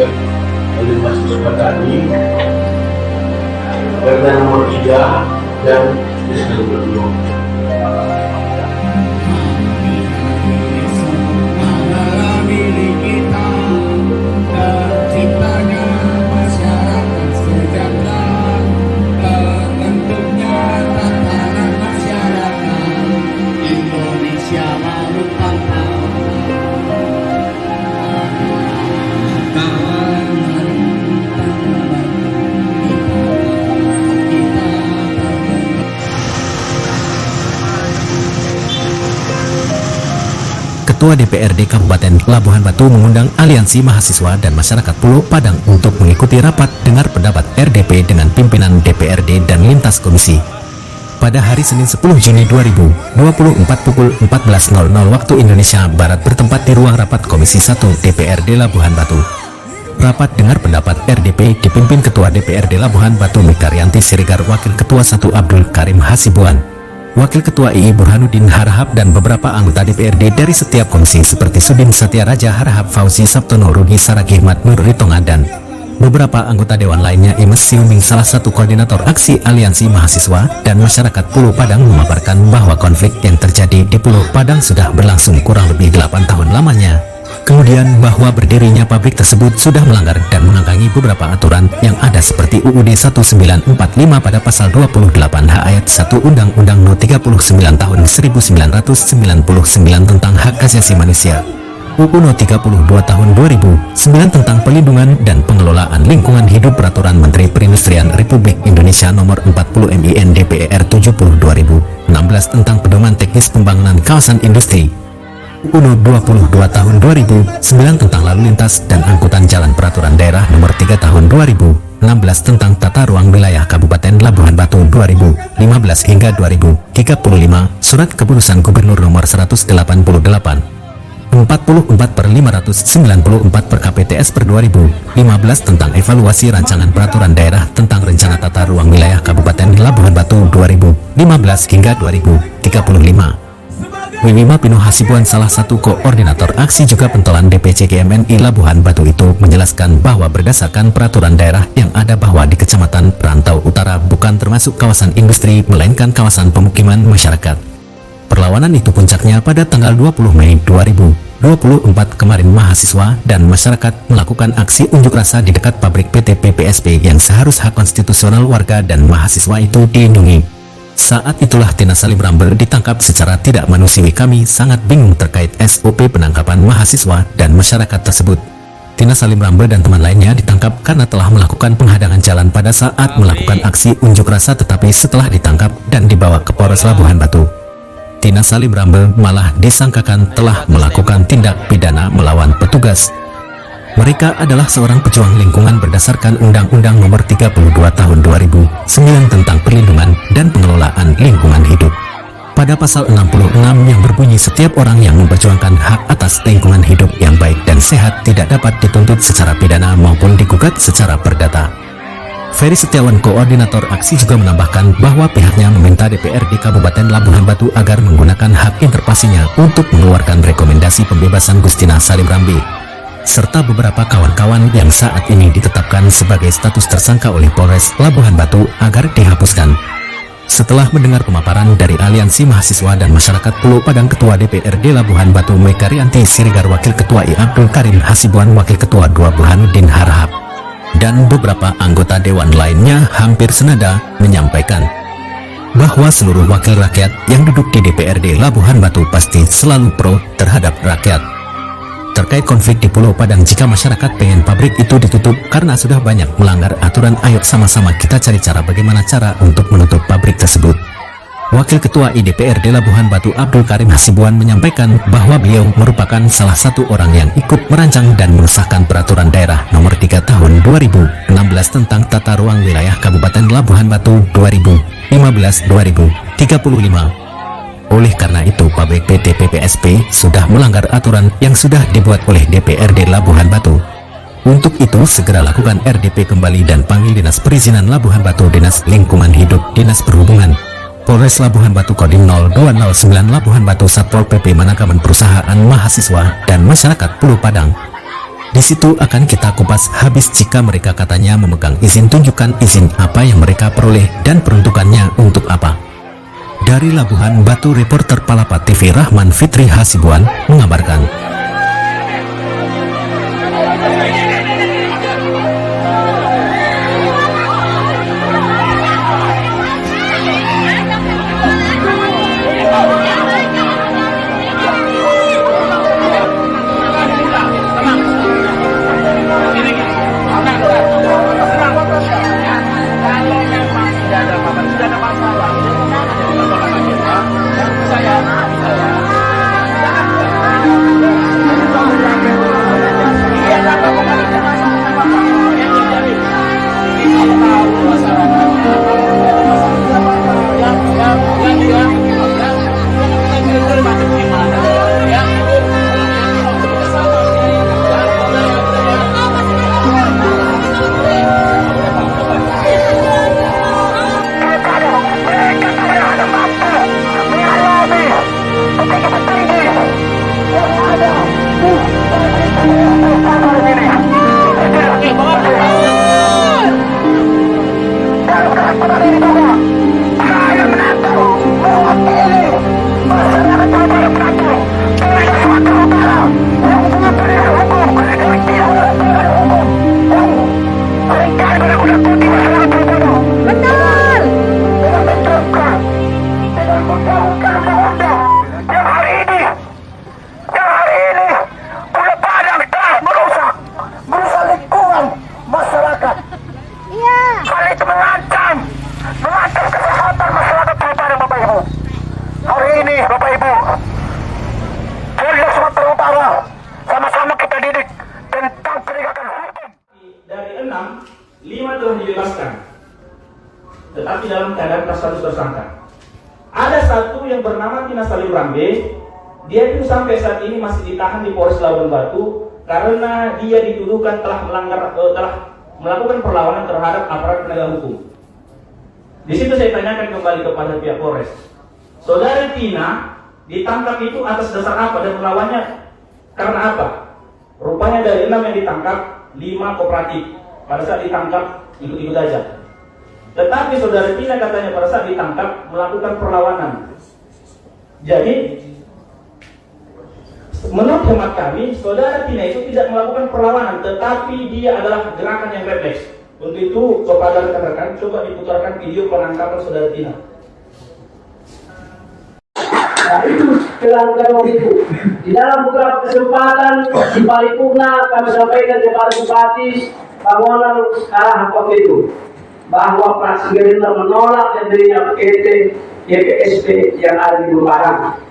disampaikan oleh mahasiswa tadi, perda nomor 3 dan SKB. Ketua DPRD Kabupaten Labuhan Batu mengundang Aliansi Mahasiswa dan Masyarakat Pulau Padang untuk mengikuti rapat dengar pendapat RDP dengan pimpinan DPRD dan lintas komisi. Pada hari Senin 10 Juni 2024 pukul 14.00 waktu Indonesia Barat bertempat di ruang rapat Komisi 1 DPRD Labuhan Batu. Rapat dengar pendapat RDP dipimpin Ketua DPRD Labuhan Batu Mekaryanti Siregar, Wakil Ketua 1 Abdul Karim Hasibuan, Wakil Ketua II Burhanuddin Harahap, dan beberapa anggota DPRD dari setiap komisi seperti Sudin Satya Raja Harahap, Fauzi Sabtono, Rudi Saragih, Nur Ritonga, dan beberapa anggota dewan lainnya. Imes Siuming, salah satu koordinator aksi Aliansi Mahasiswa dan Masyarakat Pulau Padang, memaparkan bahwa konflik yang terjadi di Pulau Padang sudah berlangsung kurang lebih 8 tahun lamanya. Kemudian bahwa berdirinya pabrik tersebut sudah melanggar dan mengangkangi beberapa aturan yang ada seperti UUD 1945 pada pasal 28H ayat 1 Undang-Undang No 39 tahun 1999 tentang hak asasi manusia, UU No 32 tahun 2009 tentang pelindungan dan pengelolaan lingkungan hidup, Peraturan Menteri Perindustrian Republik Indonesia Nomor 40 MIN DPR 70 2016 tentang pedoman teknis pembangunan kawasan industri, UU 22 tahun 2009 tentang lalu lintas dan angkutan jalan, Peraturan Daerah Nomor 3 tahun 2016 tentang tata ruang wilayah Kabupaten Labuhan Batu 2015 hingga 2035, Surat Keputusan Gubernur Nomor 188 44/594 per 2015 tentang evaluasi rancangan peraturan daerah tentang rencana tata ruang wilayah Kabupaten Labuhan Batu 2015 hingga 2035. Wimima Pino Hasibuan, salah satu koordinator aksi juga pentolan DPC GMNI Labuhan Batu itu, menjelaskan bahwa berdasarkan peraturan daerah yang ada bahwa di Kecamatan Rantau Utara bukan termasuk kawasan industri melainkan kawasan pemukiman masyarakat. Perlawanan itu puncaknya pada tanggal 20 Mei 2024 kemarin. Mahasiswa dan masyarakat melakukan aksi unjuk rasa di dekat pabrik PT PPSP yang seharusnya hak konstitusional warga dan mahasiswa itu dilindungi. Saat itulah Tina Salim Rambe ditangkap secara tidak manusiawi. Kami sangat bingung terkait SOP penangkapan mahasiswa dan masyarakat tersebut. Tina Salim Rambe dan teman lainnya ditangkap karena telah melakukan penghadangan jalan pada saat melakukan aksi unjuk rasa, tetapi setelah ditangkap dan dibawa ke Polres Labuhan Batu, Tina Salim Rambe malah disangkakan telah melakukan tindak pidana melawan petugas. Mereka adalah seorang pejuang lingkungan berdasarkan Undang-Undang Nomor 32 Tahun 2009 tentang perlindungan dan pengelolaan lingkungan hidup. Pada pasal 66 yang berbunyi setiap orang yang memperjuangkan hak atas lingkungan hidup yang baik dan sehat tidak dapat dituntut secara pidana maupun digugat secara perdata. Ferry Setiawan, koordinator aksi, juga menambahkan bahwa pihaknya meminta DPRD Kabupaten Labuhan Batu agar menggunakan hak interpelasinya untuk mengeluarkan rekomendasi pembebasan Gustina Salim Rambe serta beberapa kawan-kawan yang saat ini ditetapkan sebagai status tersangka oleh Polres Labuhan Batu agar dihapuskan. Setelah mendengar pemaparan dari Aliansi Mahasiswa dan Masyarakat Pulau Padang, Ketua DPRD Labuhan Batu Mekaryanti Siregar, Wakil Ketua I Abdul Karim Hasibuan, Wakil Ketua 2 Burhanuddin Harahap, dan beberapa anggota dewan lainnya hampir senada menyampaikan bahwa seluruh wakil rakyat yang duduk di DPRD Labuhan Batu pasti selalu pro terhadap rakyat. Terkait konflik di Pulau Padang, jika masyarakat pengen pabrik itu ditutup karena sudah banyak melanggar aturan, ayo sama-sama kita cari cara bagaimana cara untuk menutup pabrik tersebut. Wakil Ketua IDPRD Labuhan Batu Abdul Karim Hasibuan menyampaikan bahwa beliau merupakan salah satu orang yang ikut merancang dan mengesahkan Peraturan Daerah Nomor 3 Tahun 2016 tentang Tata Ruang Wilayah Kabupaten Labuhan Batu 2015-2035. Oleh karena itu, pabrik PT PPSP sudah melanggar aturan yang sudah dibuat oleh DPRD Labuhan Batu. Untuk itu, segera lakukan RDP kembali dan panggil Dinas Perizinan Labuhan Batu, Dinas Lingkungan Hidup, Dinas Perhubungan, Polres Labuhan Batu, Kodim 0209 Labuhan Batu, Satpol PP, manajemen perusahaan, mahasiswa, dan masyarakat Pulau Padang. Di situ akan kita kupas habis jika mereka katanya memegang izin, tunjukkan izin apa yang mereka peroleh dan peruntukannya untuk apa. Dari Labuhan Batu, reporter Palapa TV Rahman Fitri Hasibuan mengabarkan. Dari 6, 5 telah dibebaskan, tetapi dalam keadaan status tersangka. Ada satu yang bernama Tina Salim Rambe, dia itu sampai saat ini masih ditahan di Polres Labuhan Batu karena dia dituduhkan telah melakukan perlawanan terhadap aparat penegak hukum. Di situ saya tanyakan kembali kepada pihak Polres, saudara Tina ditangkap itu atas dasar apa dan melawannya karena apa? Rupanya dari 6 yang ditangkap, 5 kooperatif. Pada saat ditangkap ikut-ikut aja. Tetapi saudara Tina katanya pada saat ditangkap melakukan perlawanan. Jadi menurut hemat kami, saudara Tina itu tidak melakukan perlawanan, tetapi dia adalah gerakan yang refleks. Untuk itu kepada rekan-rekan coba diputarkan video penangkapan saudara Tina. Nah, itu kelangkaan itu. Di dalam beberapa kesempatan di paripurna kami sampaikan kepada Bupati Pamuanan Arahan waktu itu bahwa fraksi Gerindra menolak adanya PT GPSP yang ada di Lumbarang.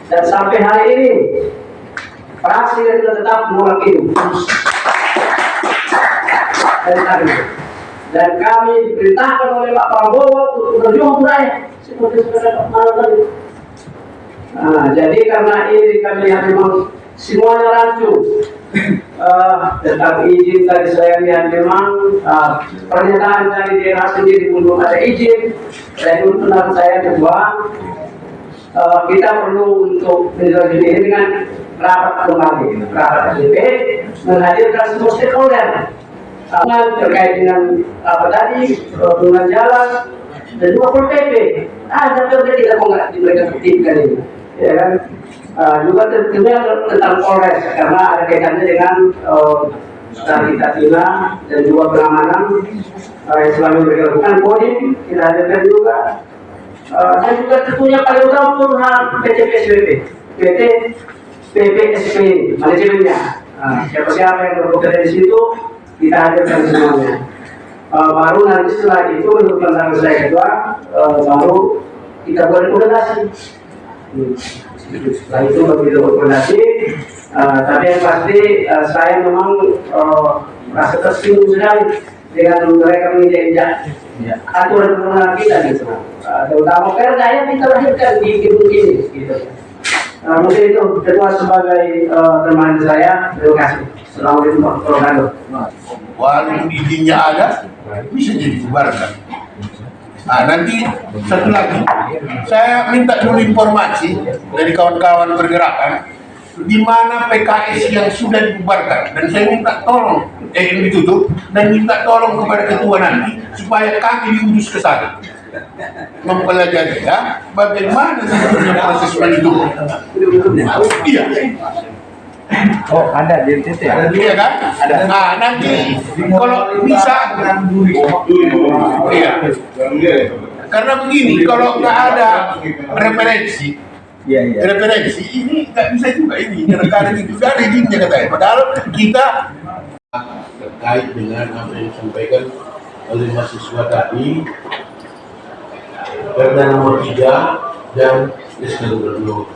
Dan sampai hari ini fraksi Gerindra tetap menolak itu. Dan kami diperintahkan oleh Pak Prabowo untuk berjuang rakyat seperti saudara Pak tadi. Nah, jadi karena ini kami lihat memang semuanya rancu tentang izin tadi saya lihat memang pernyataan dari daerah sendiri belum ada izin. Dan untuk saya kedua kita perlu untuk menjelaskan ini dengan rapat kembali, rapat ADP menghadirkan semua stakeholder terkait dengan apa tadi pengguna jalan dan juga Pol PP. Ada kerja kita kok nggak mereka tertibkan ini. Ya kan, juga tentunya tentang Polres karena ada kaitannya dengan dari Tina dan juga pengamanan yang selalu mereka lakukan. Kodim kita hadirkan juga dan juga tentunya paling utama Purhan PT PSBB, PT PPSP manajemennya. Siapa-siapa yang bekerja di situ kita hadirkan semuanya. Baru nanti setelah itu menurut pandangan saya kedua baru kita buat rekomendasi. Setelah itu begitu rekomendasi, tapi yang pasti saya memang merasa tersinggung sekali dengan mereka menginjak aturan perundang kita gitu, terutama perda yang kita lahirkan di gedung ini gitu. Mungkin itu kedua sebagai teman saya. Terima kasih. Assalamualaikum warahmatullahi wabarakatuh. Walau izinnya ada, bisa jadi bubarkan. Nah, nanti satu lagi, saya minta dulu informasi dari kawan-kawan pergerakan. di mana PKS yang sudah dibubarkan, dan saya minta tolong yang ditutup dan minta tolong kepada ketua nanti supaya kami diurus ke sana mempelajari ya bagaimana sebetulnya proses mendukung. Iya. Oh, ada di NTT ya? Iya kan? Ada. Nah, nanti kalau bisa, iya. Karena begini, kalau nggak ada referensi, referensi ini nggak bisa juga ini. Karena itu nggak ada izinnya katanya. Padahal kita terkait dengan apa yang disampaikan oleh mahasiswa tadi, Perda nomor 3 dan SK Gubernur.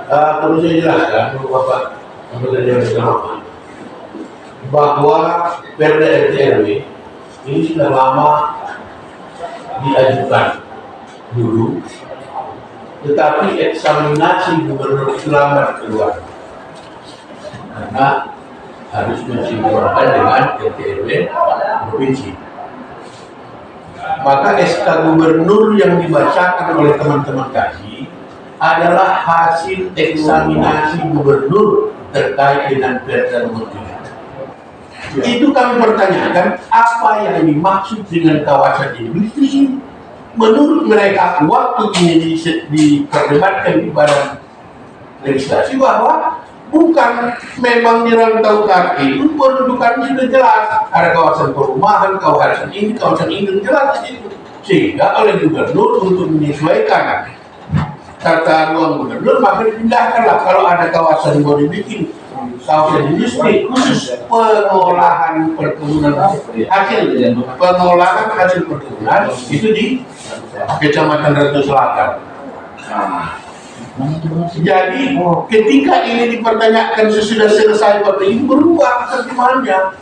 Perlu saya jelaskan, Bapak anggota Dewan Perwakilan, bahwa Perda RT RW ini sudah lama diajukan dulu, tetapi eksaminasi gubernur itu lambat keluar karena harus mensinkronkan dengan RT RW provinsi. Maka SK gubernur yang dibacakan oleh teman-teman tadi adalah hasil eksaminasi gubernur terkait dengan Perda nomor 3. Itu kami pertanyakan apa yang dimaksud dengan kawasan industri. Menurut mereka waktu ini diperdebatkan di badan legislasi bahwa bukan memang di rantau kaki itu pendudukannya sudah jelas, ada kawasan perumahan, kawasan ini jelas itu. Sehingga oleh gubernur untuk menyesuaikan tata ruang gubernur maka dipindahkanlah kalau ada kawasan mau dibikin kawasan industri khusus pengolahan perkebunan hasil perkebunan itu di Kecamatan Ratu Selatan. Jadi ketika ini dipertanyakan sesudah selesai ini berubah terjemahannya,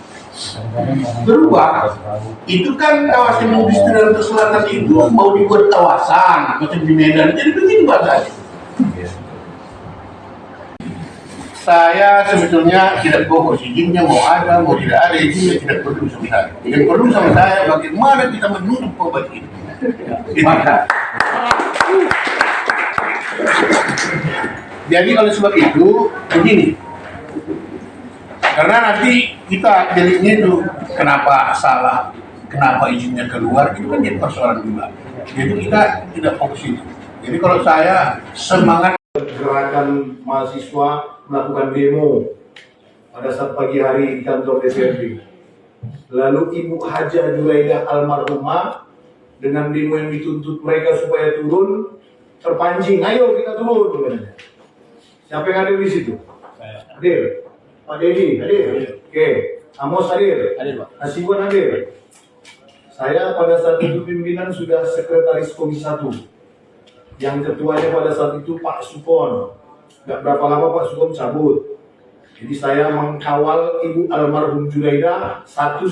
berubah. Itu kan kawasan industri Ratu Selatan itu mau dibuat kawasan macam di Medan, jadi begitu bahasanya. Saya sebetulnya tidak fokus izinnya mau ada mau tidak ada, izinnya tidak perlu sama saya. Yang perlu sama saya bagaimana kita menutup obat ini. Jadi oleh sebab itu begini, karena nanti kita deliknya itu kenapa salah, kenapa izinnya keluar, itu kan jadi persoalan juga. Jadi kita tidak fokus itu. Jadi kalau saya semangat gerakan mahasiswa melakukan demo pada saat pagi hari di kantor DPRD. Lalu Ibu Haja Julaidah almarhumah dengan demo yang dituntut mereka supaya turun, terpancing, ayo kita turun. Siapa yang hadir di situ? Hadir. Pak Dedi hadir. Oke. Amos hadir. Hasibuan hadir. Saya pada saat itu pimpinan sudah sekretaris Komisi 1. Yang ketuanya pada saat itu Pak Supon. Gak berapa lama Pak Supon cabut. Jadi saya mengkawal Ibu almarhum Julaidah satu